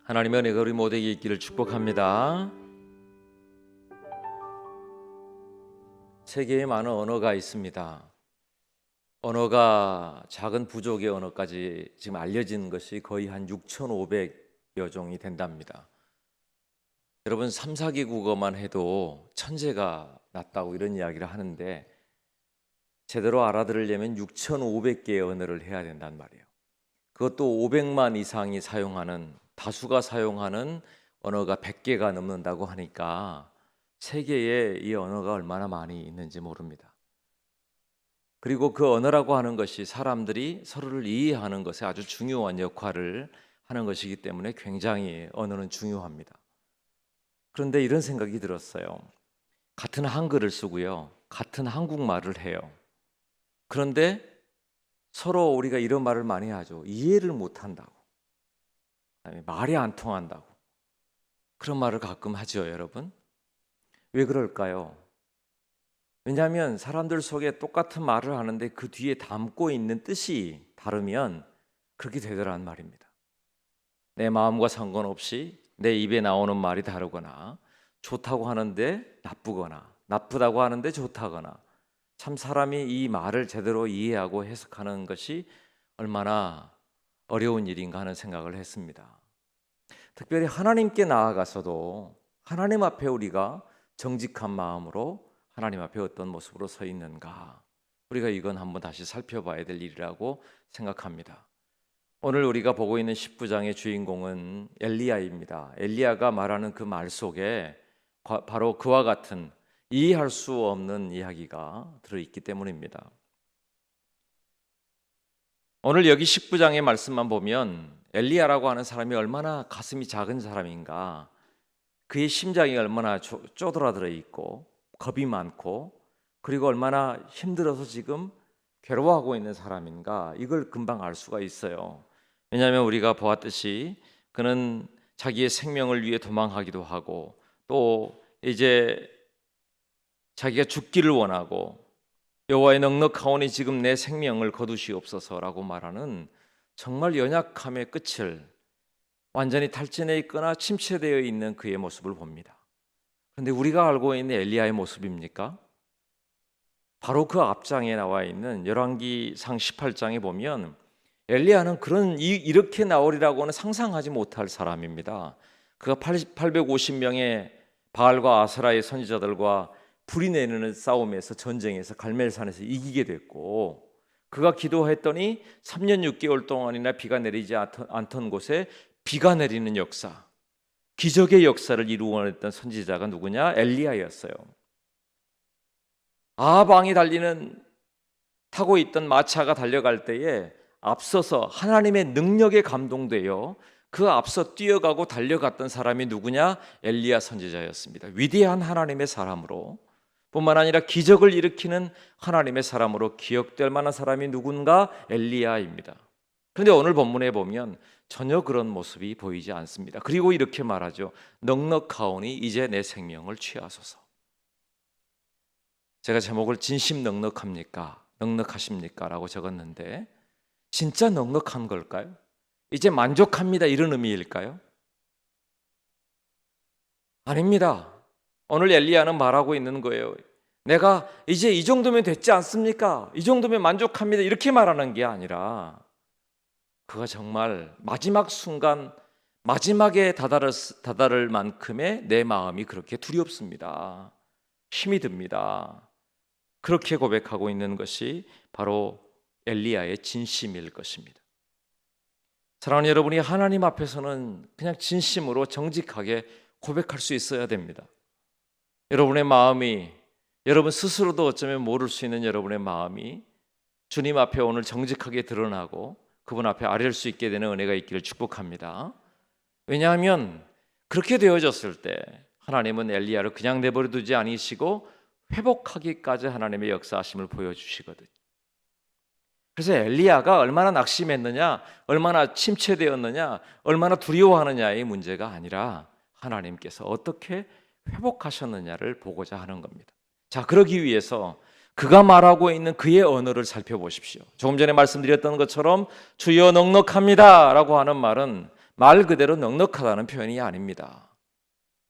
하나님의 은혜가 우리 모두에게 있기를 축복합니다. 세계에 많은 언어가 있습니다. 언어가 작은 부족의 언어까지 지금 알려진 것이 거의 한 6,500여 종이 된답니다. 여러분 3, 4개 국어만 해도 천재가 났다고 이런 이야기를 하는데 제대로 알아들으려면 6,500개의 언어를 해야 된단 말이에요. 그것도 500만 이상이 사용하는, 다수가 사용하는 언어가 100개가 넘는다고 하니까 세계에 이 언어가 얼마나 많이 있는지 모릅니다. 그리고 그 언어라고 하는 것이 사람들이 서로를 이해하는 것에 아주 중요한 역할을 하는 것이기 때문에 굉장히 언어는 중요합니다. 그런데 이런 생각이 들었어요. 같은 한글을 쓰고요, 같은 한국말을 해요. 그런데 서로 우리가 이런 말을 많이 하죠. 이해를 못한다고, 말이 안 통한다고, 그런 말을 가끔 하죠. 여러분 왜 그럴까요? 왜냐하면 사람들 속에 똑같은 말을 하는데 그 뒤에 담고 있는 뜻이 다르면 그렇게 되더란 말입니다. 내 마음과 상관없이 내 입에 나오는 말이 다르거나, 좋다고 하는데 나쁘거나, 나쁘다고 하는데 좋다거나, 참 사람이 이 말을 제대로 이해하고 해석하는 것이 얼마나 어려운 일인가 하는 생각을 했습니다. 특별히 하나님께 나아가서도 하나님 앞에 우리가 정직한 마음으로 하나님 앞에 어떤 모습으로 서 있는가, 우리가 이건 한번 다시 살펴봐야 될 일이라고 생각합니다. 오늘 우리가 보고 있는 19장의 주인공은 엘리야입니다. 엘리야가 말하는 그 말 속에 바로 그와 같은 이해할 수 없는 이야기가 들어있기 때문입니다. 오늘 여기 19장의 말씀만 보면 엘리야라고 하는 사람이 얼마나 가슴이 작은 사람인가, 그의 심장이 얼마나 쪼들어들어 있고 겁이 많고, 그리고 얼마나 힘들어서 지금 괴로워하고 있는 사람인가, 이걸 금방 알 수가 있어요. 왜냐하면 우리가 보았듯이 그는 자기의 생명을 위해 도망하기도 하고, 또 이제 자기가 죽기를 원하고, 여호와의 넉넉하오니 지금 내 생명을 거두시옵소서라고 말하는 정말 연약함의 끝을, 완전히 탈진해 있거나 침체되어 있는 그의 모습을 봅니다. 그런데 우리가 알고 있는 엘리야의 모습입니까? 바로 그 앞장에 나와 있는 열왕기상 18장에 보면 엘리야는 이렇게 나오리라고는 상상하지 못할 사람입니다. 그가 850명의 바알과 아세라의 선지자들과 불이 내리는 싸움에서, 전쟁에서 갈멜산에서 이기게 됐고, 그가 기도했더니 3년 6개월 동안이나 비가 내리지 않던 곳에 비가 내리는 역사, 기적의 역사를 이루어냈던 선지자가 누구냐? 엘리야였어요. 아합 왕이 타고 있던 마차가 달려갈 때에 앞서서 하나님의 능력에 감동되어 그 앞서 뛰어가고 달려갔던 사람이 누구냐? 엘리야 선지자였습니다. 위대한 하나님의 사람으로, 뿐만 아니라 기적을 일으키는 하나님의 사람으로 기억될 만한 사람이 누군가? 엘리야입니다. 그런데 오늘 본문에 보면 전혀 그런 모습이 보이지 않습니다. 그리고 이렇게 말하죠. 넉넉하오니 이제 내 생명을 취하소서. 제가 제목을 진심 넉넉합니까? 넉넉하십니까? 라고 적었는데 진짜 넉넉한 걸까요? 이제 만족합니다, 이런 의미일까요? 아닙니다. 오늘 엘리야는 말하고 있는 거예요. 내가 이제 이 정도면 됐지 않습니까? 이 정도면 만족합니다, 이렇게 말하는 게 아니라 그가 정말 마지막 순간, 마지막에 다다를 만큼의 내 마음이 그렇게 두렵습니다. 힘이 듭니다. 그렇게 고백하고 있는 것이 바로 엘리야의 진심일 것입니다. 사랑하는 여러분이 하나님 앞에서는 그냥 진심으로 정직하게 고백할 수 있어야 됩니다. 여러분의 마음이, 여러분 스스로도 어쩌면 모를 수 있는 여러분의 마음이 주님 앞에 오늘 정직하게 드러나고 그분 앞에 아뢰를 수 있게 되는 은혜가 있기를 축복합니다. 왜냐하면 그렇게 되어졌을 때 하나님은 엘리야를 그냥 내버려 두지 않으시고 회복하기까지 하나님의 역사하심을 보여주시거든요. 그래서 엘리야가 얼마나 낙심했느냐, 얼마나 침체되었느냐, 얼마나 두려워하느냐의 문제가 아니라 하나님께서 어떻게 회복하셨느냐를 보고자 하는 겁니다. 자, 그러기 위해서 그가 말하고 있는 그의 언어를 살펴보십시오. 조금 전에 말씀드렸던 것처럼 주여 넉넉합니다 라고 하는 말은 말 그대로 넉넉하다는 표현이 아닙니다.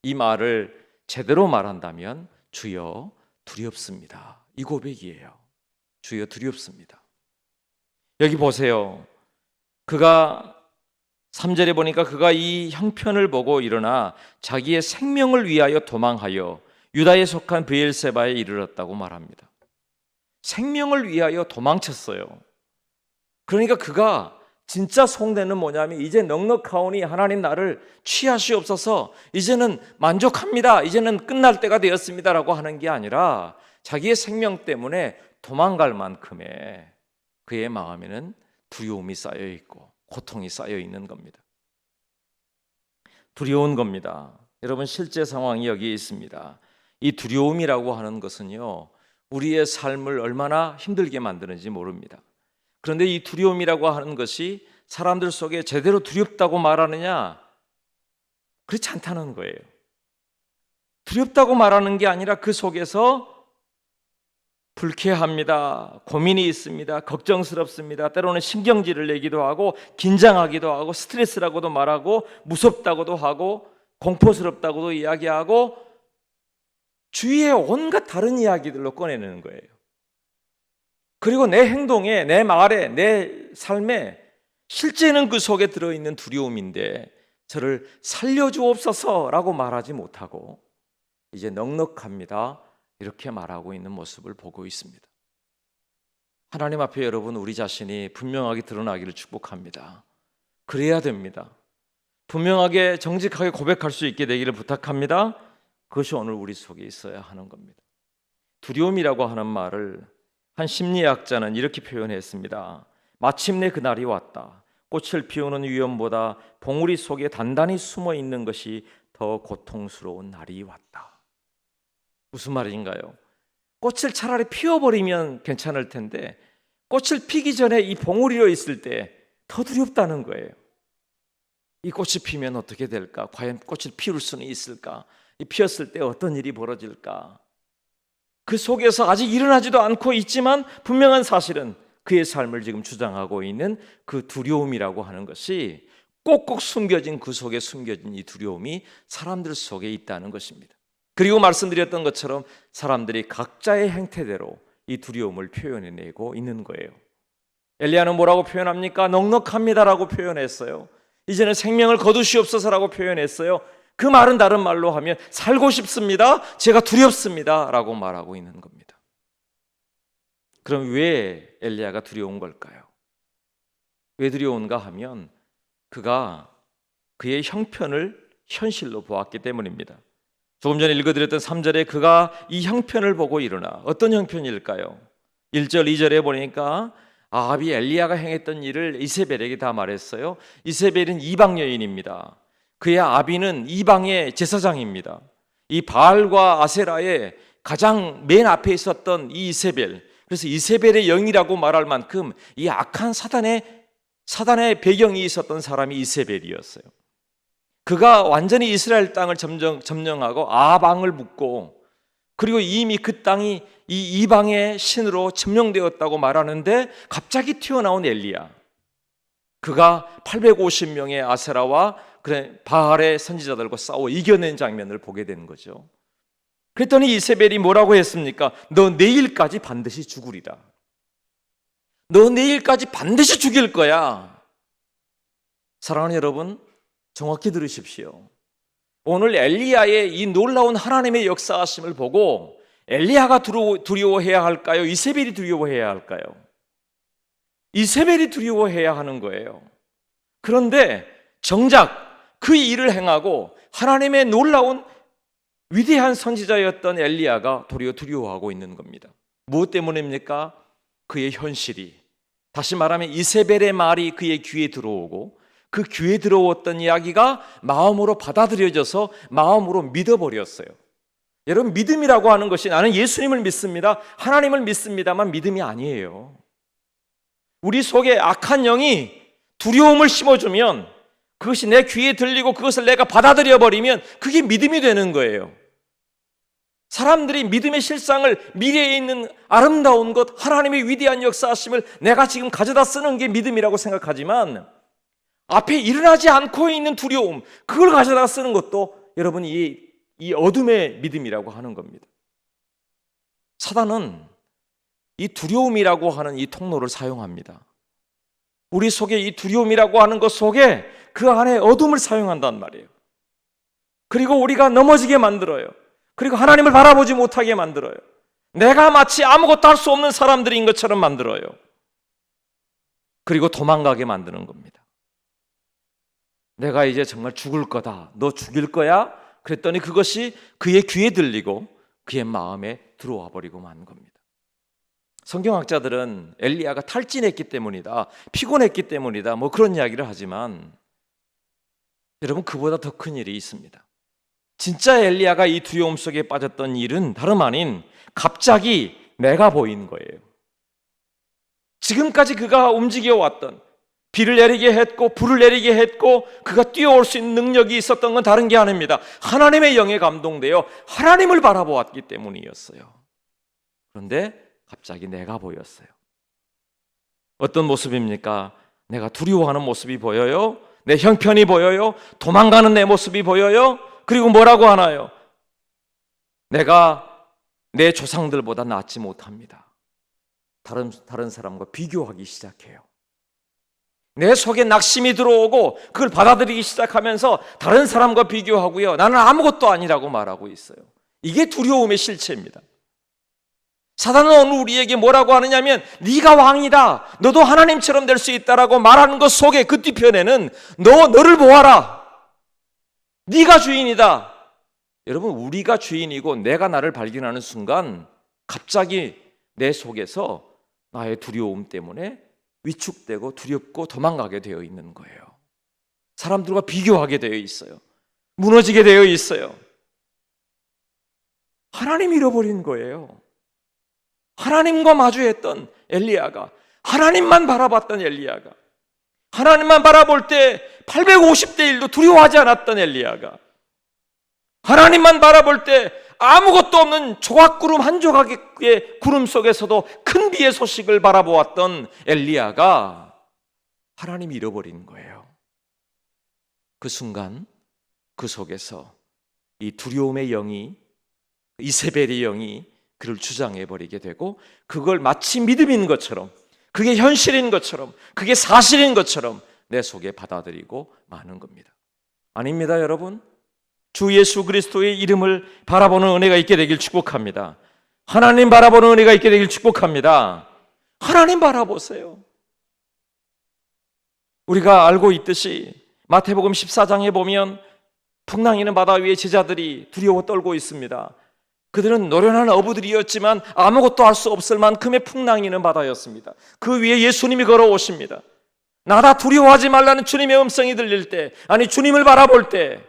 이 말을 제대로 말한다면 주여 두렵습니다. 이 고백이에요. 주여 두렵습니다. 여기 보세요. 그가 3절에 보니까 그가 이 형편을 보고 일어나 자기의 생명을 위하여 도망하여 유다에 속한 브엘세바에 이르렀다고 말합니다. 생명을 위하여 도망쳤어요. 그러니까 그가 진짜 속내는 뭐냐면 이제 넉넉하오니 하나님 나를 취하시옵소서, 이제는 만족합니다, 이제는 끝날 때가 되었습니다 라고 하는 게 아니라 자기의 생명 때문에 도망갈 만큼의 그의 마음에는 두려움이 쌓여 있고 고통이 쌓여 있는 겁니다. 두려운 겁니다. 여러분, 실제 상황이 여기 있습니다. 이 두려움이라고 하는 것은요, 우리의 삶을 얼마나 힘들게 만드는지 모릅니다. 그런데 이 두려움이라고 하는 것이 사람들 속에 제대로 두렵다고 말하느냐? 그렇지 않다는 거예요. 두렵다고 말하는 게 아니라 그 속에서 불쾌합니다, 고민이 있습니다, 걱정스럽습니다, 때로는 신경질을 내기도 하고 긴장하기도 하고 스트레스라고도 말하고 무섭다고도 하고 공포스럽다고도 이야기하고 주위의 온갖 다른 이야기들로 꺼내는 거예요. 그리고 내 행동에, 내 말에, 내 삶에 실제는 그 속에 들어있는 두려움인데 저를 살려주옵소서라고 말하지 못하고 이제 넉넉합니다 이렇게 말하고 있는 모습을 보고 있습니다. 하나님 앞에 여러분, 우리 자신이 분명하게 드러나기를 축복합니다. 그래야 됩니다. 분명하게 정직하게 고백할 수 있게 되기를 부탁합니다. 그것이 오늘 우리 속에 있어야 하는 겁니다. 두려움이라고 하는 말을 한 심리학자는 이렇게 표현했습니다. 마침내 그날이 왔다. 꽃을 피우는 위험보다 봉우리 속에 단단히 숨어 있는 것이 더 고통스러운 날이 왔다. 무슨 말인가요? 꽃을 차라리 피워버리면 괜찮을 텐데 꽃을 피기 전에 이 봉우리로 있을 때 더 두렵다는 거예요. 이 꽃이 피면 어떻게 될까? 과연 꽃을 피울 수는 있을까? 이 피었을 때 어떤 일이 벌어질까? 그 속에서 아직 일어나지도 않고 있지만 분명한 사실은 그의 삶을 지금 주장하고 있는 그 두려움이라고 하는 것이 꼭꼭 숨겨진, 그 속에 숨겨진 이 두려움이 사람들 속에 있다는 것입니다. 그리고 말씀드렸던 것처럼 사람들이 각자의 행태대로 이 두려움을 표현해내고 있는 거예요. 엘리야는 뭐라고 표현합니까? 넉넉합니다라고 표현했어요. 이제는 생명을 거두시옵소서라고 표현했어요. 그 말은 다른 말로 하면 살고 싶습니다, 제가 두렵습니다 라고 말하고 있는 겁니다. 그럼 왜 엘리야가 두려운 걸까요? 왜 두려운가 하면 그가 그의 형편을 현실로 보았기 때문입니다. 조금 전에 읽어드렸던 3절에 그가 이 형편을 보고 일어나, 어떤 형편일까요? 1절, 2절에 보니까 아합이 엘리야가 행했던 일을 이세벨에게 다 말했어요. 이세벨은 이방 여인입니다. 그의 아비는 이방의 제사장입니다. 이 바알과 아세라의 가장 맨 앞에 있었던 이 이세벨, 그래서 이세벨의 영이라고 말할 만큼 이 악한 사단의 배경이 있었던 사람이 이세벨이었어요. 그가 완전히 이스라엘 땅을 점령하고 아합 왕을 묶고, 그리고 이미 그 땅이 이 이방의 신으로 점령되었다고 말하는데 갑자기 튀어나온 엘리야, 그가 850명의 아세라와 바알의 선지자들과 싸워 이겨낸 장면을 보게 되는 거죠. 그랬더니 이세벨이 뭐라고 했습니까? 너 내일까지 반드시 죽으리라. 너 내일까지 반드시 죽일 거야. 사랑하는 여러분, 정확히 들으십시오. 오늘 엘리야의 이 놀라운 하나님의 역사하심을 보고 엘리야가 두려워해야 할까요? 이세벨이 두려워해야 할까요? 이세벨이 두려워해야 하는 거예요. 그런데 정작 그 일을 행하고 하나님의 놀라운 위대한 선지자였던 엘리야가 도리어 두려워하고 있는 겁니다. 무엇 때문입니까? 그의 현실이, 다시 말하면 이세벨의 말이 그의 귀에 들어오고 그 귀에 들어왔던 이야기가 마음으로 받아들여져서 마음으로 믿어버렸어요. 여러분, 믿음이라고 하는 것이 나는 예수님을 믿습니다, 하나님을 믿습니다만 믿음이 아니에요. 우리 속에 악한 영이 두려움을 심어주면 그것이 내 귀에 들리고 그것을 내가 받아들여 버리면 그게 믿음이 되는 거예요. 사람들이 믿음의 실상을, 미래에 있는 아름다운 것, 하나님의 위대한 역사하심을 내가 지금 가져다 쓰는 게 믿음이라고 생각하지만 앞에 일어나지 않고 있는 두려움, 그걸 가져다 쓰는 것도 여러분 이 어둠의 믿음이라고 하는 겁니다. 사단은 이 두려움이라고 하는 이 통로를 사용합니다. 우리 속에 이 두려움이라고 하는 것 속에 그 안에 어둠을 사용한단 말이에요. 그리고 우리가 넘어지게 만들어요. 그리고 하나님을 바라보지 못하게 만들어요. 내가 마치 아무것도 할 수 없는 사람들인 것처럼 만들어요. 그리고 도망가게 만드는 겁니다. 내가 이제 정말 죽을 거다. 너 죽일 거야? 그랬더니 그것이 그의 귀에 들리고 그의 마음에 들어와 버리고 만 겁니다. 성경학자들은 엘리야가 탈진했기 때문이다, 피곤했기 때문이다, 뭐 그런 이야기를 하지만 여러분, 그보다 더 큰 일이 있습니다. 진짜 엘리야가 이 두려움 속에 빠졌던 일은 다름 아닌 갑자기 내가 보인 거예요. 지금까지 그가 움직여 왔던, 비를 내리게 했고 불을 내리게 했고 그가 뛰어올 수 있는 능력이 있었던 건 다른 게 아닙니다. 하나님의 영에 감동되어 하나님을 바라보았기 때문이었어요. 그런데 갑자기 내가 보였어요. 어떤 모습입니까? 내가 두려워하는 모습이 보여요. 내 형편이 보여요. 도망가는 내 모습이 보여요. 그리고 뭐라고 하나요? 내가 내 조상들보다 낫지 못합니다. 다른 사람과 비교하기 시작해요. 내 속에 낙심이 들어오고 그걸 받아들이기 시작하면서 다른 사람과 비교하고요, 나는 아무것도 아니라고 말하고 있어요. 이게 두려움의 실체입니다. 사단은 오늘 우리에게 뭐라고 하느냐면, 네가 왕이다, 너도 하나님처럼 될 수 있다라고 말하는 것 속에 그 뒤편에는 너를 보아라, 네가 주인이다. 여러분, 우리가 주인이고 내가 나를 발견하는 순간 갑자기 내 속에서 나의 두려움 때문에 위축되고 두렵고 도망가게 되어 있는 거예요. 사람들과 비교하게 되어 있어요. 무너지게 되어 있어요. 하나님 잃어버린 거예요. 하나님과 마주했던 엘리야가, 하나님만 바라봤던 엘리야가, 하나님만 바라볼 때 850대 1도 두려워하지 않았던 엘리야가, 하나님만 바라볼 때 아무것도 없는 조각구름 한 조각의 구름 속에서도 큰 비의 소식을 바라보았던 엘리야가 하나님이 잃어버린 거예요. 그 순간 그 속에서 이 두려움의 영이, 이세벨의 영이 그를 주장해버리게 되고, 그걸 마치 믿음인 것처럼, 그게 현실인 것처럼, 그게 사실인 것처럼 내 속에 받아들이고 마는 겁니다. 아닙니다, 여러분. 주 예수 그리스도의 이름을 바라보는 은혜가 있게 되길 축복합니다. 하나님 바라보는 은혜가 있게 되길 축복합니다. 하나님 바라보세요. 우리가 알고 있듯이 마태복음 14장에 보면 풍랑이는 바다 위에 제자들이 두려워 떨고 있습니다. 그들은 노련한 어부들이었지만 아무것도 할 수 없을 만큼의 풍랑이는 바다였습니다. 그 위에 예수님이 걸어오십니다. 나다 두려워하지 말라는 주님의 음성이 들릴 때, 아니 주님을 바라볼 때,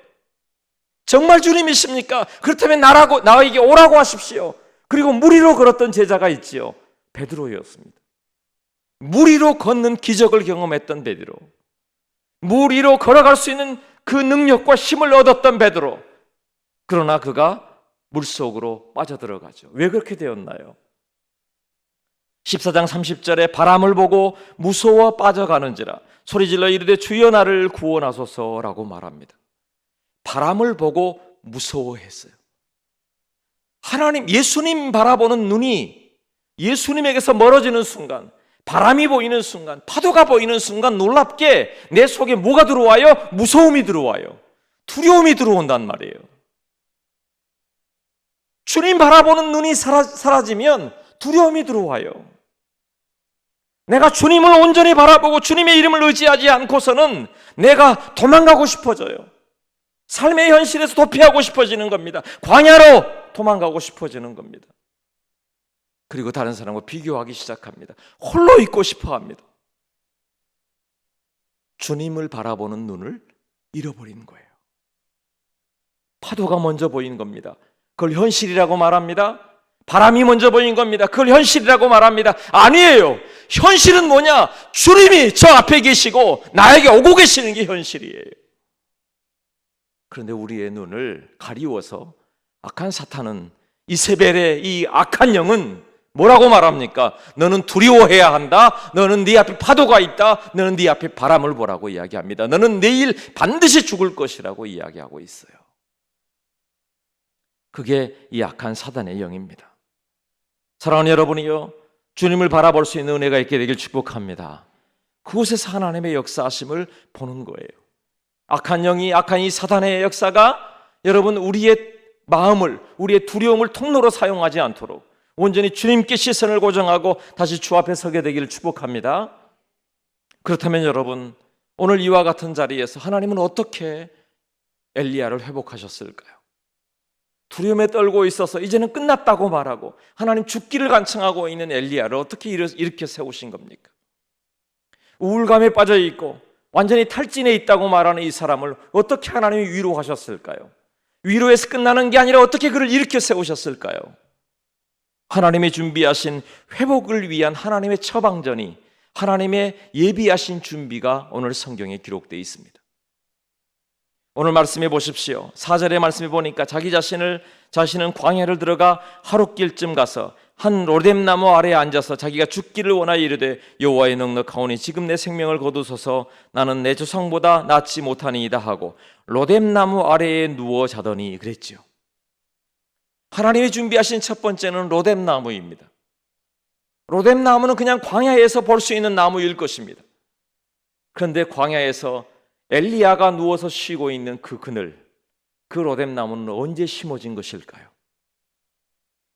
정말 주님이십니까? 그렇다면 나에게 오라고 하십시오. 그리고 물 위로 걸었던 제자가 있지요. 베드로였습니다. 물 위로 걷는 기적을 경험했던 베드로, 물 위로 걸어갈 수 있는 그 능력과 힘을 얻었던 베드로. 그러나 그가 물속으로 빠져들어가죠. 왜 그렇게 되었나요? 14장 30절에 바람을 보고 무서워 빠져가는지라 소리질러 이르되 주여 나를 구원하소서라고 말합니다. 바람을 보고 무서워했어요. 하나님, 예수님 바라보는 눈이 예수님에게서 멀어지는 순간, 바람이 보이는 순간, 파도가 보이는 순간 놀랍게 내 속에 뭐가 들어와요? 무서움이 들어와요. 두려움이 들어온단 말이에요. 주님 바라보는 눈이 사라지면 두려움이 들어와요. 내가 주님을 온전히 바라보고 주님의 이름을 의지하지 않고서는 내가 도망가고 싶어져요. 삶의 현실에서 도피하고 싶어지는 겁니다. 광야로 도망가고 싶어지는 겁니다. 그리고 다른 사람과 비교하기 시작합니다. 홀로 있고 싶어 합니다. 주님을 바라보는 눈을 잃어버린 거예요. 파도가 먼저 보이는 겁니다. 그걸 현실이라고 말합니다. 바람이 먼저 보인 겁니다. 그걸 현실이라고 말합니다. 아니에요. 현실은 뭐냐? 주님이 저 앞에 계시고 나에게 오고 계시는 게 현실이에요. 그런데 우리의 눈을 가리워서 악한 사탄은, 이세벨의 이 악한 영은 뭐라고 말합니까? 너는 두려워해야 한다. 너는 네 앞에 파도가 있다. 너는 네 앞에 바람을 보라고 이야기합니다. 너는 내일 반드시 죽을 것이라고 이야기하고 있어요. 그게 이 악한 사단의 영입니다. 사랑하는 여러분이요, 주님을 바라볼 수 있는 은혜가 있게 되길 축복합니다. 그곳에서 하나님의 역사하심을 보는 거예요. 악한 영이, 악한 이 사단의 역사가 여러분 우리의 마음을, 우리의 두려움을 통로로 사용하지 않도록 온전히 주님께 시선을 고정하고 다시 주 앞에 서게 되기를 축복합니다. 그렇다면 여러분, 오늘 이와 같은 자리에서 하나님은 어떻게 엘리야를 회복하셨을까요? 두려움에 떨고 있어서 이제는 끝났다고 말하고 하나님 죽기를 간청하고 있는 엘리야를 어떻게 일으켜 세우신 겁니까? 우울감에 빠져 있고 완전히 탈진해 있다고 말하는 이 사람을 어떻게 하나님이 위로하셨을까요? 위로에서 끝나는 게 아니라 어떻게 그를 일으켜 세우셨을까요? 하나님이 준비하신 회복을 위한 하나님의 처방전이, 하나님의 예비하신 준비가 오늘 성경에 기록되어 있습니다. 오늘 말씀해 보십시오. 4절의 말씀해 보니까 자신은 광야를 들어가 하룻길쯤 가서 한 로뎀나무 아래에 앉아서 자기가 죽기를 원하여 이르되 여호와의 넉넉하오니 지금 내 생명을 거두소서, 나는 내 조상보다 낫지 못하니이다 하고 로뎀나무 아래에 누워 자더니 그랬지요. 하나님이 준비하신 첫 번째는 로뎀나무입니다. 로뎀나무는 그냥 광야에서 볼 수 있는 나무일 것입니다. 그런데 광야에서 엘리야가 누워서 쉬고 있는 그 그늘, 그 로뎀나무는 언제 심어진 것일까요?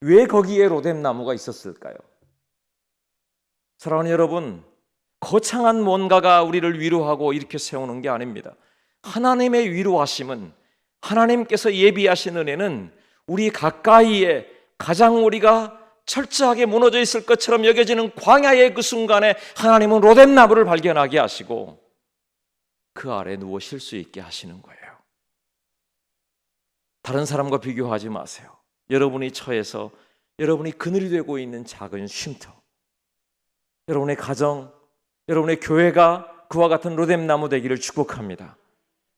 왜 거기에 로뎀나무가 있었을까요? 사랑하는 여러분, 거창한 뭔가가 우리를 위로하고 이렇게 세우는 게 아닙니다. 하나님의 위로하심은, 하나님께서 예비하신 은혜는 우리 가까이에 가장 우리가 철저하게 무너져 있을 것처럼 여겨지는 광야의 그 순간에 하나님은 로뎀나무를 발견하게 하시고 그 아래 누워 쉴 수 있게 하시는 거예요. 다른 사람과 비교하지 마세요. 여러분이 처해서 여러분이 그늘이 되고 있는 작은 쉼터, 여러분의 가정, 여러분의 교회가 그와 같은 로뎀나무 되기를 축복합니다.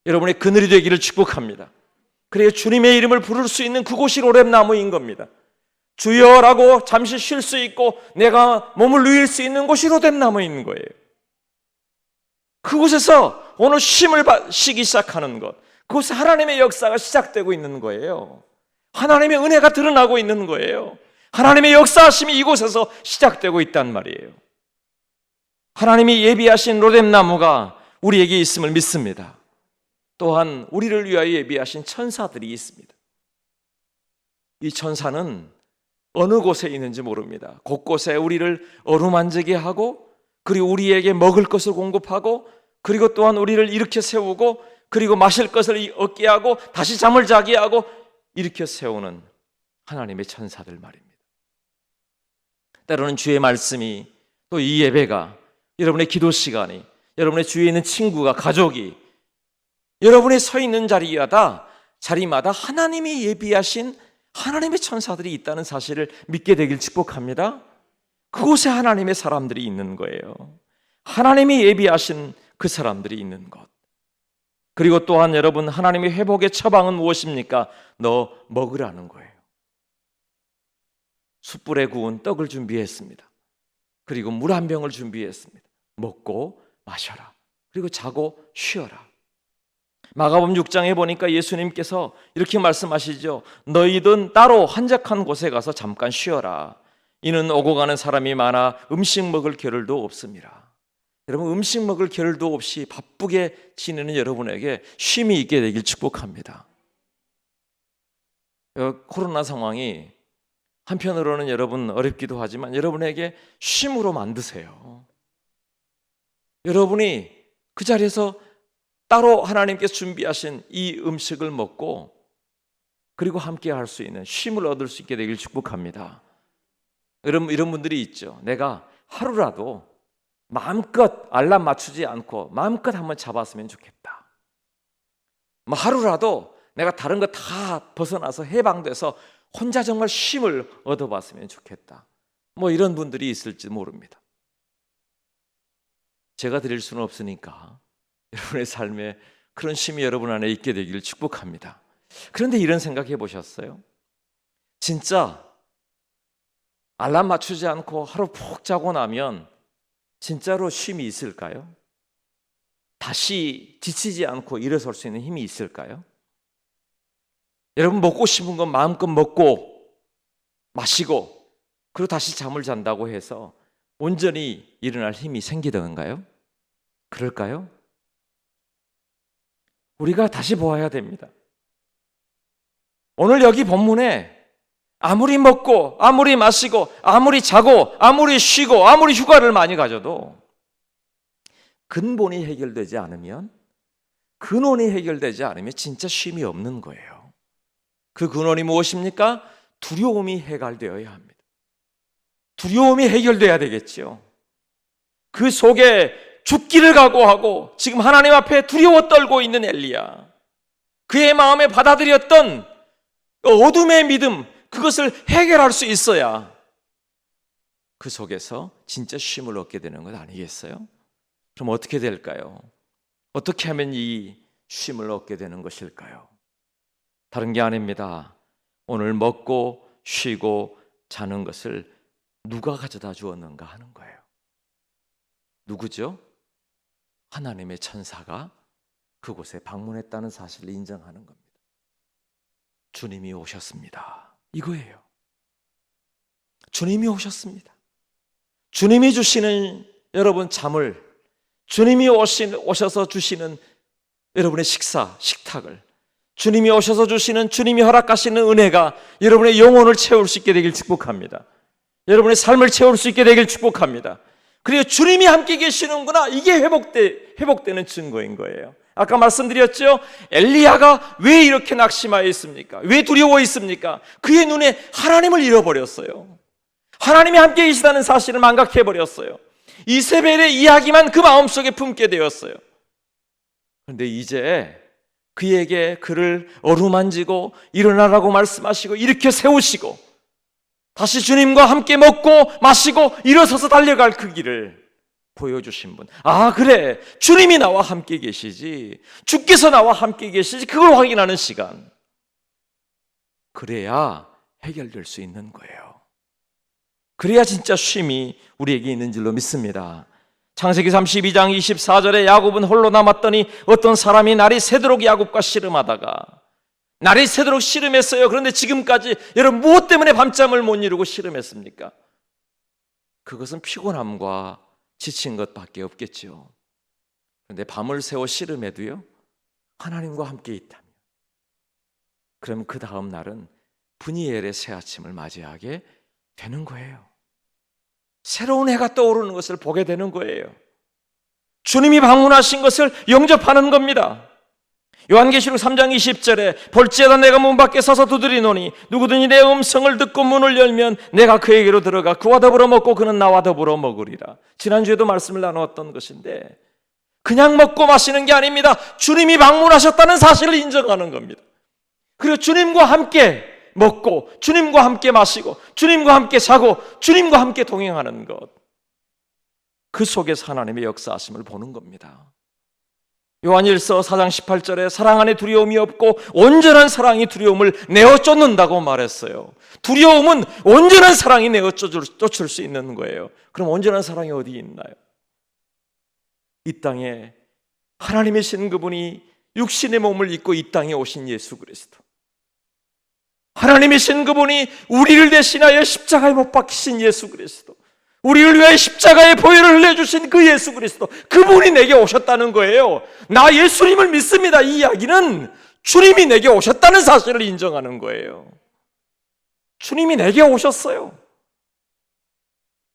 여러분의 그늘이 되기를 축복합니다. 그래야 주님의 이름을 부를 수 있는 그곳이 로뎀나무인 겁니다. 주여라고 잠시 쉴 수 있고 내가 몸을 누일 수 있는 곳이 로뎀나무인 거예요. 그곳에서 오늘 쉼을 쉬기 시작하는 것, 그곳에 하나님의 역사가 시작되고 있는 거예요. 하나님의 은혜가 드러나고 있는 거예요. 하나님의 역사하심이 이곳에서 시작되고 있단 말이에요. 하나님이 예비하신 로뎀나무가 우리에게 있음을 믿습니다. 또한 우리를 위하여 예비하신 천사들이 있습니다. 이 천사는 어느 곳에 있는지 모릅니다. 곳곳에 우리를 어루만지게 하고, 그리고 우리에게 먹을 것을 공급하고, 그리고 또한 우리를 일으켜 세우고, 그리고 마실 것을 얻게 하고 다시 잠을 자게 하고 일으켜 세우는 하나님의 천사들 말입니다. 때로는 주의 말씀이, 또 이 예배가, 여러분의 기도 시간이, 여러분의 주위에 있는 친구가, 가족이 여러분이 서 있는 자리마다 하나님이 예비하신 하나님의 천사들이 있다는 사실을 믿게 되길 축복합니다. 그곳에 하나님의 사람들이 있는 거예요. 하나님이 예비하신 그 사람들이 있는 것. 그리고 또한 여러분, 하나님의 회복의 처방은 무엇입니까? 너 먹으라는 거예요. 숯불에 구운 떡을 준비했습니다. 그리고 물 한 병을 준비했습니다. 먹고 마셔라. 그리고 자고 쉬어라. 마가복음 6장에 보니까 예수님께서 이렇게 말씀하시죠. 너희든 따로 한적한 곳에 가서 잠깐 쉬어라. 이는 오고 가는 사람이 많아 음식 먹을 겨를도 없습니다. 여러분, 음식 먹을 겨를도 없이 바쁘게 지내는 여러분에게 쉼이 있게 되길 축복합니다. 코로나 상황이 한편으로는 여러분 어렵기도 하지만 여러분에게 쉼으로 만드세요. 여러분이 그 자리에서 따로 하나님께서 준비하신 이 음식을 먹고 그리고 함께 할 수 있는 쉼을 얻을 수 있게 되길 축복합니다. 여러분, 이런 분들이 있죠. 내가 하루라도 마음껏 알람 맞추지 않고 마음껏 한번 잡았으면 좋겠다. 하루라도 내가 다른 거 다 벗어나서 해방돼서 혼자 정말 쉼을 얻어봤으면 좋겠다. 이런 분들이 있을지 모릅니다. 제가 드릴 수는 없으니까 여러분의 삶에 그런 쉼이 여러분 안에 있게 되기를 축복합니다. 그런데 이런 생각해 보셨어요? 진짜 알람 맞추지 않고 하루 푹 자고 나면 진짜로 쉼이 있을까요? 다시 지치지 않고 일어설 수 있는 힘이 있을까요? 여러분, 먹고 싶은 건 마음껏 먹고 마시고 그리고 다시 잠을 잔다고 해서 온전히 일어날 힘이 생기던가요? 그럴까요? 우리가 다시 보아야 됩니다. 오늘 여기 본문에 아무리 먹고 아무리 마시고 아무리 자고 아무리 쉬고 아무리 휴가를 많이 가져도 근본이 해결되지 않으면, 근원이 해결되지 않으면 진짜 쉼이 없는 거예요. 그 근원이 무엇입니까? 두려움이 해결되어야 합니다. 두려움이 해결돼야 되겠죠. 그 속에 죽기를 각오하고 지금 하나님 앞에 두려워 떨고 있는 엘리야, 그의 마음에 받아들였던 어둠의 믿음, 그것을 해결할 수 있어야 그 속에서 진짜 쉼을 얻게 되는 것 아니겠어요? 그럼 어떻게 될까요? 어떻게 하면 이 쉼을 얻게 되는 것일까요? 다른 게 아닙니다. 오늘 먹고 쉬고 자는 것을 누가 가져다 주었는가 하는 거예요. 누구죠? 하나님의 천사가 그곳에 방문했다는 사실을 인정하는 겁니다. 주님이 오셨습니다. 이거예요. 주님이 오셨습니다. 주님이 주시는 여러분 잠을, 주님이 오셔서 주시는 여러분의 식탁을, 주님이 오셔서 주시는, 주님이 허락하시는 은혜가 여러분의 영혼을 채울 수 있게 되길 축복합니다. 여러분의 삶을 채울 수 있게 되길 축복합니다. 그리고 주님이 함께 계시는구나, 이게 회복되는 증거인 거예요. 아까 말씀드렸죠? 엘리야가 왜 이렇게 낙심하여 있습니까? 왜 두려워 있습니까? 그의 눈에 하나님을 잃어버렸어요. 하나님이 함께 계시다는 사실을 망각해버렸어요. 이세벨의 이야기만 그 마음속에 품게 되었어요. 그런데 이제 그에게 그를 어루만지고 일어나라고 말씀하시고 일으켜 세우시고 다시 주님과 함께 먹고 마시고 일어서서 달려갈 그 길을 보여주신 분. 아, 그래, 주님이 나와 함께 계시지, 주께서 나와 함께 계시지, 그걸 확인하는 시간. 그래야 해결될 수 있는 거예요. 그래야 진짜 쉼이 우리에게 있는 줄로 믿습니다. 창세기 32장 24절에 야곱은 홀로 남았더니 어떤 사람이 날이 새도록 야곱과 씨름하다가, 날이 새도록 씨름했어요. 그런데 지금까지 여러분 무엇 때문에 밤잠을 못 이루고 씨름했습니까? 그것은 피곤함과 지친 것밖에 없겠죠. 그런데 밤을 새워 씨름해도요, 하나님과 함께 있다면, 그럼 그 다음 날은 분이엘의 새 아침을 맞이하게 되는 거예요. 새로운 해가 떠오르는 것을 보게 되는 거예요. 주님이 방문하신 것을 영접하는 겁니다. 요한계시록 3장 20절에 볼지어다 내가 문 밖에 서서 두드리노니 누구든지 내 음성을 듣고 문을 열면 내가 그에게로 들어가 그와 더불어 먹고 그는 나와 더불어 먹으리라. 지난주에도 말씀을 나누었던 것인데, 그냥 먹고 마시는 게 아닙니다. 주님이 방문하셨다는 사실을 인정하는 겁니다. 그리고 주님과 함께 먹고 주님과 함께 마시고 주님과 함께 자고 주님과 함께 동행하는 것, 그 속에서 하나님의 역사하심을 보는 겁니다. 요한일서 4장 18절에 사랑 안에 두려움이 없고 온전한 사랑이 두려움을 내어 쫓는다고 말했어요. 두려움은 온전한 사랑이 내어 쫓을 수 있는 거예요. 그럼 온전한 사랑이 어디 있나요? 이 땅에 하나님이신 그분이 육신의 몸을 입고 이 땅에 오신 예수 그리스도, 하나님이신 그분이 우리를 대신하여 십자가에 못 박히신 예수 그리스도, 우리를 위하여 십자가의 보혈을 흘려주신 그 예수 그리스도, 그분이 내게 오셨다는 거예요. 나 예수님을 믿습니다. 이 이야기는 주님이 내게 오셨다는 사실을 인정하는 거예요. 주님이 내게 오셨어요.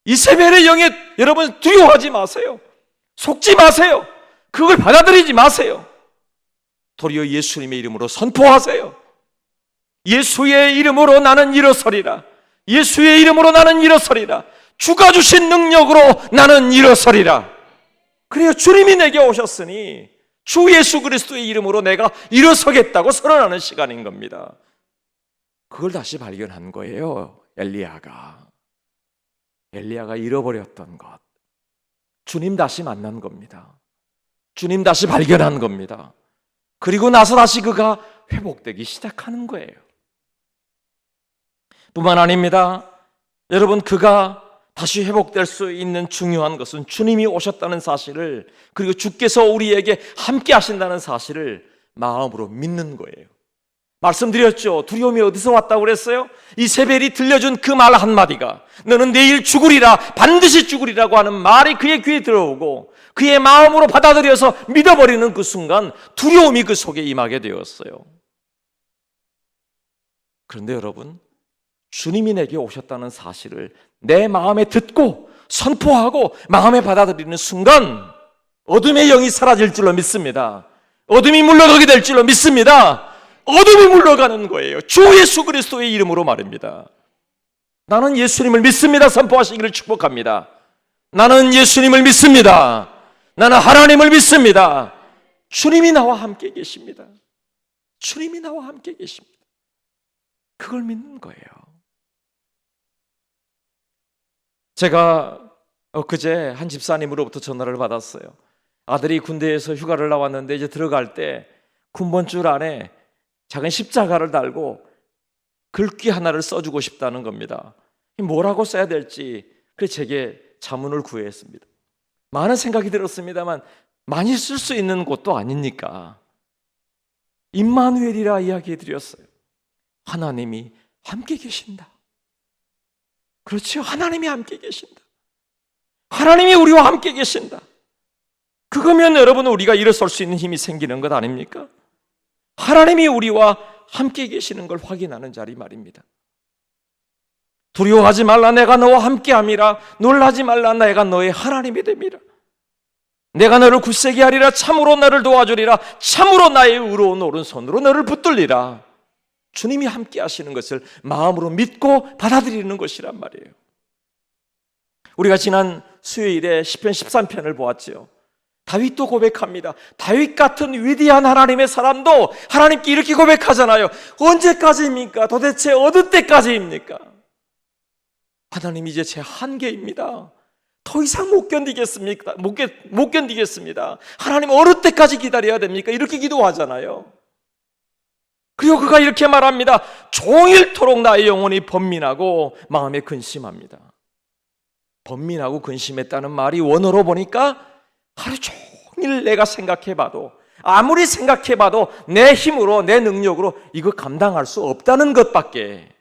이세벨의 영에 여러분 두려워하지 마세요. 속지 마세요. 그걸 받아들이지 마세요. 도리어 예수님의 이름으로 선포하세요. 예수의 이름으로 나는 일어서리라. 예수의 이름으로 나는 일어서리라. 주가 주신 능력으로 나는 일어서리라. 그래요, 주님이 내게 오셨으니 주 예수 그리스도의 이름으로 내가 일어서겠다고 선언하는 시간인 겁니다. 그걸 다시 발견한 거예요. 엘리야가 잃어버렸던 것, 주님 다시 만난 겁니다. 주님 다시 발견한 겁니다. 그리고 나서 다시 그가 회복되기 시작하는 거예요. 뿐만 아닙니다. 여러분, 그가 다시 회복될 수 있는 중요한 것은 주님이 오셨다는 사실을, 그리고 주께서 우리에게 함께 하신다는 사실을 마음으로 믿는 거예요. 말씀드렸죠. 두려움이 어디서 왔다고 그랬어요? 이세벨이 들려준 그 말 한마디가, 너는 내일 죽으리라, 반드시 죽으리라고 하는 말이 그의 귀에 들어오고 그의 마음으로 받아들여서 믿어버리는 그 순간 두려움이 그 속에 임하게 되었어요. 그런데 여러분, 주님이 내게 오셨다는 사실을 내 마음에 듣고 선포하고 마음에 받아들이는 순간 어둠의 영이 사라질 줄로 믿습니다. 어둠이 물러가게 될 줄로 믿습니다. 어둠이 물러가는 거예요. 주 예수 그리스도의 이름으로 말입니다. 나는 예수님을 믿습니다. 선포하시기를 축복합니다. 나는 예수님을 믿습니다. 나는 하나님을 믿습니다. 주님이 나와 함께 계십니다. 주님이 나와 함께 계십니다. 그걸 믿는 거예요. 제가 엊그제 한 집사님으로부터 전화를 받았어요. 아들이 군대에서 휴가를 나왔는데 이제 들어갈 때 군번줄 안에 작은 십자가를 달고 글귀 하나를 써주고 싶다는 겁니다. 뭐라고 써야 될지 그래서 제게 자문을 구했습니다. 많은 생각이 들었습니다만 많이 쓸 수 있는 곳도 아니니까 임마누엘이라 이야기해 드렸어요. 하나님이 함께 계신다. 그렇죠. 하나님이 함께 계신다. 하나님이 우리와 함께 계신다. 그거면 여러분, 우리가 일어설 수 있는 힘이 생기는 것 아닙니까? 하나님이 우리와 함께 계시는 걸 확인하는 자리 말입니다. 두려워하지 말라, 내가 너와 함께함이라. 놀라지 말라, 내가 너의 하나님이 됨이라. 내가 너를 굳세게 하리라. 참으로 너를 도와주리라. 참으로 나의 의로운 오른손으로 너를 붙들리라. 주님이 함께 하시는 것을 마음으로 믿고 받아들이는 것이란 말이에요. 우리가 지난 수요일에 시편 13편을 보았죠. 다윗도 고백합니다. 다윗 같은 위대한 하나님의 사람도 하나님께 이렇게 고백하잖아요. 언제까지입니까? 도대체 어느 때까지입니까? 하나님, 이제 제 한계입니다. 더 이상 못 견디겠습니까? 못 견디겠습니다. 하나님, 어느 때까지 기다려야 됩니까? 이렇게 기도하잖아요. 그리고 그가 이렇게 말합니다. 종일토록 나의 영혼이 번민하고 마음에 근심합니다. 번민하고 근심했다는 말이 원어로 보니까 하루 종일 내가 생각해봐도, 아무리 생각해봐도 내 힘으로, 내 능력으로 이거 감당할 수 없다는 것밖에,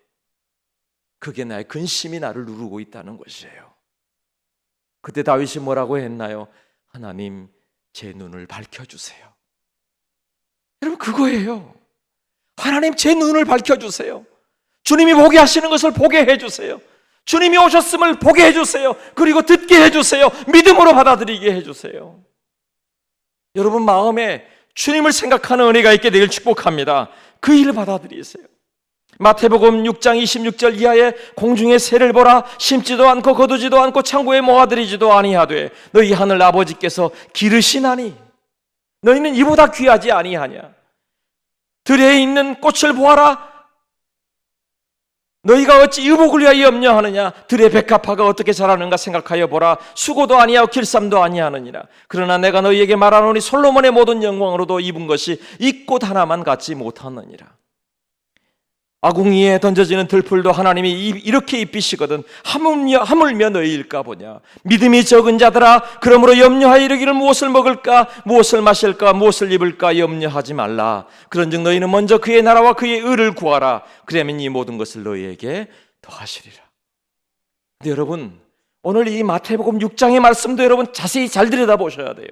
그게 나의 근심이 나를 누르고 있다는 것이에요. 그때 다윗이 뭐라고 했나요? 하나님, 제 눈을 밝혀주세요. 여러분, 그거예요. 하나님, 제 눈을 밝혀주세요. 주님이 보게 하시는 것을 보게 해주세요. 주님이 오셨음을 보게 해주세요. 그리고 듣게 해주세요. 믿음으로 받아들이게 해주세요. 여러분 마음에 주님을 생각하는 은혜가 있게 되길 축복합니다. 그 일을 받아들이세요. 마태복음 6장 26절 이하에 공중의 새를 보라. 심지도 않고 거두지도 않고 창고에 모아들이지도 아니하되 너희 하늘 아버지께서 기르시나니 너희는 이보다 귀하지 아니하냐. 들에 있는 꽃을 보아라. 너희가 어찌 의복을 위하여 염려하느냐. 들의 백합화가 어떻게 자라는가 생각하여 보라. 수고도 아니하고 길쌈도 아니하느니라. 그러나 내가 너희에게 말하노니 솔로몬의 모든 영광으로도 입은 것이 이 꽃 하나만 같지 못하느니라. 아궁이에 던져지는 들풀도 하나님이 이렇게 입히시거든 하물며 너희일까 보냐. 믿음이 적은 자들아, 그러므로 염려하여 이르기를 무엇을 먹을까, 무엇을 마실까, 무엇을 입을까 염려하지 말라. 그런즉 너희는 먼저 그의 나라와 그의 의를 구하라. 그러면 이 모든 것을 너희에게 더하시리라. 근데 여러분, 오늘 이 마태복음 6장의 말씀도 여러분 자세히 잘 들여다보셔야 돼요.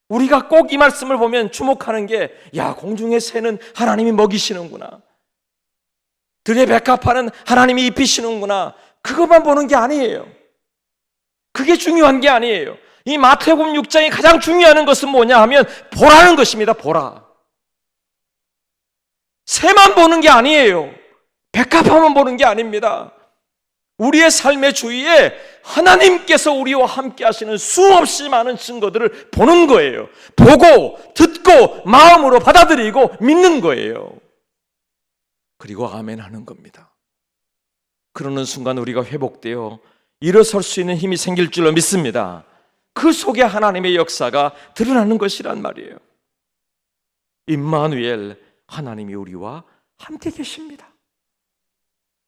우리가 꼭 이 말씀을 보면 주목하는 게, 야, 공중의 새는 하나님이 먹이시는구나, 들의 백합화는 하나님이 입히시는구나, 그것만 보는 게 아니에요. 그게 중요한 게 아니에요. 이 마태복음 6장이 가장 중요한 것은 뭐냐 하면 보라는 것입니다. 보라. 새만 보는 게 아니에요. 백합화만 보는 게 아닙니다. 우리의 삶의 주위에 하나님께서 우리와 함께 하시는 수없이 많은 증거들을 보는 거예요. 보고 듣고 마음으로 받아들이고 믿는 거예요. 그리고 아멘 하는 겁니다. 그러는 순간 우리가 회복되어 일어설 수 있는 힘이 생길 줄로 믿습니다. 그 속에 하나님의 역사가 드러나는 것이란 말이에요. 임마누엘, 하나님이 우리와 함께 계십니다.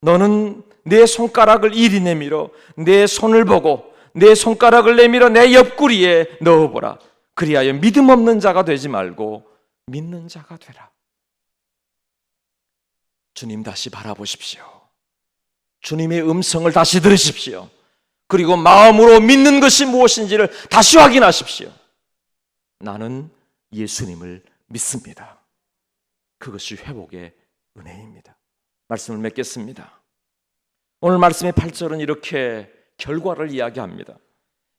너는 내 손가락을 이리 내밀어 내 손을 보고 내 손가락을 내밀어 내 옆구리에 넣어보라. 그리하여 믿음 없는 자가 되지 말고 믿는 자가 되라. 주님 다시 바라보십시오. 주님의 음성을 다시 들으십시오. 그리고 마음으로 믿는 것이 무엇인지를 다시 확인하십시오. 나는 예수님을 믿습니다. 그것이 회복의 은혜입니다. 말씀을 맺겠습니다. 오늘 말씀의 8절은 이렇게 결과를 이야기합니다.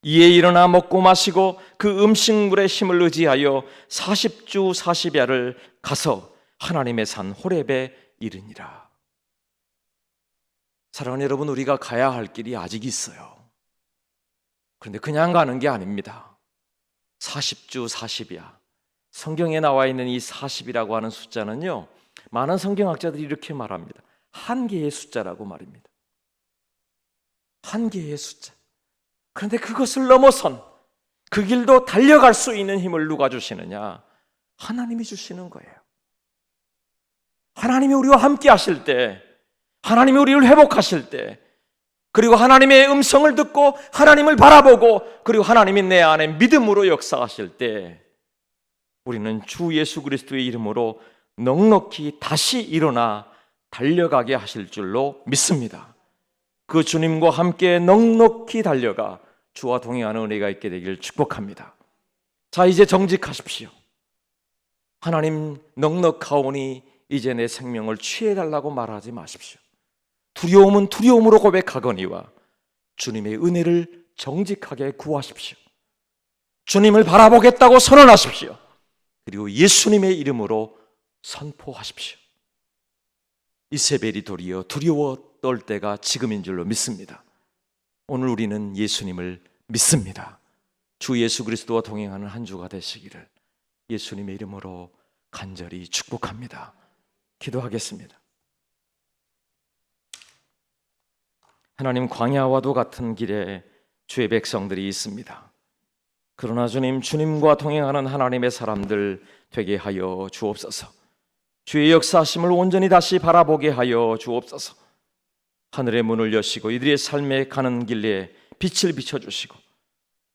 이에 일어나 먹고 마시고 그 음식물의 힘을 의지하여 40주 40야를 가서 하나님의 산 호렙에 이르니라. 사랑하는 여러분, 우리가 가야 할 길이 아직 있어요. 그런데 그냥 가는 게 아닙니다. 40주 40야. 성경에 나와 있는 이 40이라고 하는 숫자는요, 많은 성경학자들이 이렇게 말합니다. 한계의 숫자라고 말입니다. 한계의 숫자. 그런데 그것을 넘어선 그 길도 달려갈 수 있는 힘을 누가 주시느냐? 하나님이 주시는 거예요. 하나님이 우리와 함께 하실 때, 하나님이 우리를 회복하실 때, 그리고 하나님의 음성을 듣고 하나님을 바라보고, 그리고 하나님이 내 안에 믿음으로 역사하실 때, 우리는 주 예수 그리스도의 이름으로 넉넉히 다시 일어나 달려가게 하실 줄로 믿습니다. 그 주님과 함께 넉넉히 달려가 주와 동행하는 은혜가 있게 되길 축복합니다. 자, 이제 정직하십시오. 하나님, 넉넉하오니 이제 내 생명을 취해달라고 말하지 마십시오. 두려움은 두려움으로 고백하거니와 주님의 은혜를 정직하게 구하십시오. 주님을 바라보겠다고 선언하십시오. 그리고 예수님의 이름으로 선포하십시오. 이세벨이 도리어 두려워 떨 때가 지금인 줄로 믿습니다. 오늘 우리는 예수님을 믿습니다. 주 예수 그리스도와 동행하는 한 주가 되시기를 예수님의 이름으로 간절히 축복합니다. 기도하겠습니다. 하나님, 광야와도 같은 길에 주의 백성들이 있습니다. 그러나 주님, 주님과 동행하는 하나님의 사람들 되게 하여 주옵소서. 주의 역사하심을 온전히 다시 바라보게 하여 주옵소서. 하늘의 문을 여시고 이들의 삶에 가는 길에 빛을 비춰주시고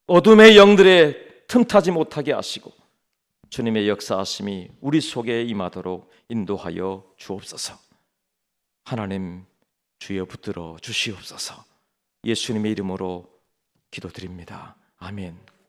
어둠의 영들의 틈타지 못하게 하시고 주님의 역사하심이 우리 속에 임하도록 인도하여 주옵소서. 하나님, 주여 붙들어 주시옵소서. 예수님의 이름으로 기도드립니다. 아멘.